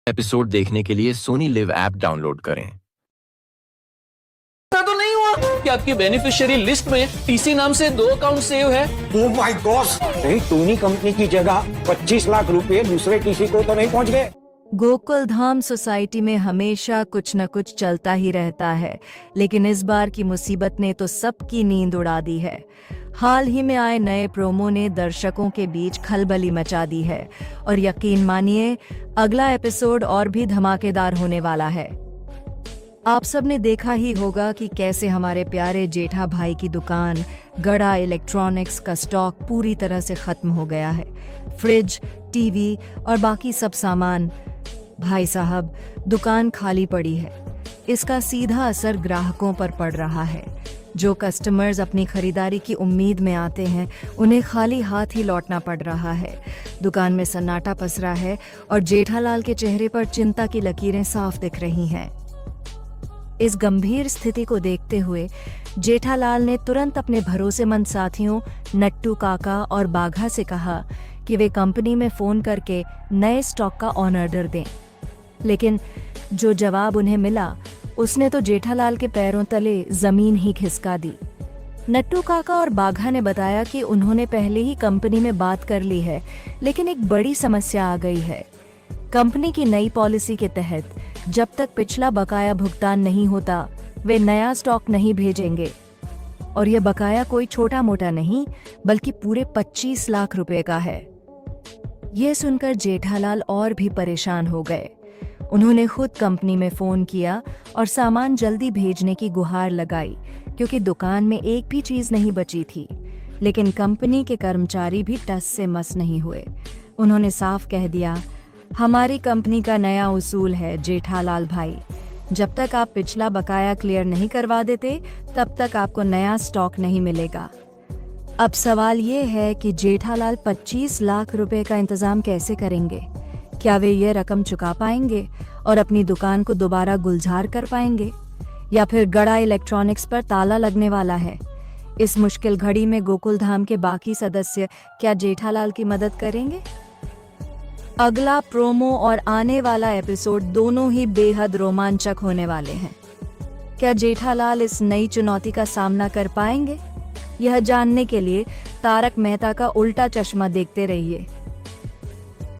Episode देखने के लिए सोनी लिव ऐप डाउनलोड करें। ऐसा तो नहीं हुआ कि आपकी बेनिफिशियरी लिस्ट में टीसी नाम से 2 अकाउंट सेव है? Oh my God! कहीं टोनी कंपनी की जगह 25 लाख रुपए दूसरे टीसी को तो नहीं पहुंच गए? गोकुल धाम सोसाइटी में हमेशा कुछ न कुछ चलता ही रहता है, लेकिन इस बार की मुसीबत ने तो सबकी नींद उड़ा दी है। हाल ही में आए नए प्रोमो ने दर्शकों के बीच खलबली मचा दी है और यकीन मानिए अगला एपिसोड और भी धमाकेदार होने वाला है। आप सबने देखा ही होगा कि कैसे हमारे प्यारे जेठा भाई की दुकान गड़ा इलेक्ट्रॉनिक्स का स्टॉक पूरी तरह से खत्म हो गया है। फ्रिज, टीवी और बाकी सब सामान, भाई साहब, दुकान खाली पड़ी है। इसका सीधा असर ग्राहकों पर पड़ रहा है। जो कस्टमर्स अपनी खरीदारी की उम्मीद में आते हैं उन्हें खाली हाथ ही लौटना पड़ रहा है। दुकान में सन्नाटा पसरा है और जेठालाल के चेहरे पर चिंता की लकीरें साफ दिख रही हैं। इस गंभीर स्थिति को देखते हुए जेठालाल ने तुरंत अपने भरोसेमंद साथियों नट्टू काका और बाघा से कहा कि वे कंपनी में फोन करके नए स्टॉक का ऑन ऑर्डर दें। लेकिन जो जवाब उन्हें मिला उसने तो जेठालाल के पैरों तले जमीन ही खिसका दी। नट्टू काका और बाघा ने बताया कि उन्होंने पहले ही कंपनी में बात कर ली है, लेकिन एक बड़ी समस्या आ गई है। कंपनी की नई पॉलिसी के तहत जब तक पिछला बकाया भुगतान नहीं होता वे नया स्टॉक नहीं भेजेंगे। और यह बकाया कोई छोटा मोटा नहीं बल्कि पूरे 25 लाख रुपए का है। यह सुनकर जेठालाल और भी परेशान हो गए। उन्होंने खुद कंपनी में फोन किया और सामान जल्दी भेजने की गुहार लगाई, क्योंकि दुकान में एक भी चीज नहीं बची थी। लेकिन कंपनी के कर्मचारी भी टस से मस नहीं हुए। उन्होंने साफ कह दिया, हमारी कंपनी का नया उसूल है जेठालाल भाई, जब तक आप पिछला बकाया क्लियर नहीं करवा देते तब तक आपको नया स्टॉक नहीं मिलेगा। अब सवाल ये है कि जेठालाल 25 लाख रुपए का इंतजाम कैसे करेंगे? क्या वे ये रकम चुका पाएंगे और अपनी दुकान को दोबारा गुलजार कर पाएंगे, या फिर गड़ा इलेक्ट्रॉनिक्स पर ताला लगने वाला है? इस मुश्किल घड़ी में गोकुल धाम के बाकी सदस्य क्या जेठालाल की मदद करेंगे? अगला प्रोमो और आने वाला एपिसोड दोनों ही बेहद रोमांचक होने वाले हैं। क्या जेठालाल इस नई चुनौती का सामना कर पाएंगे? यह जानने के लिए तारक मेहता का उल्टा चश्मा देखते रहिए।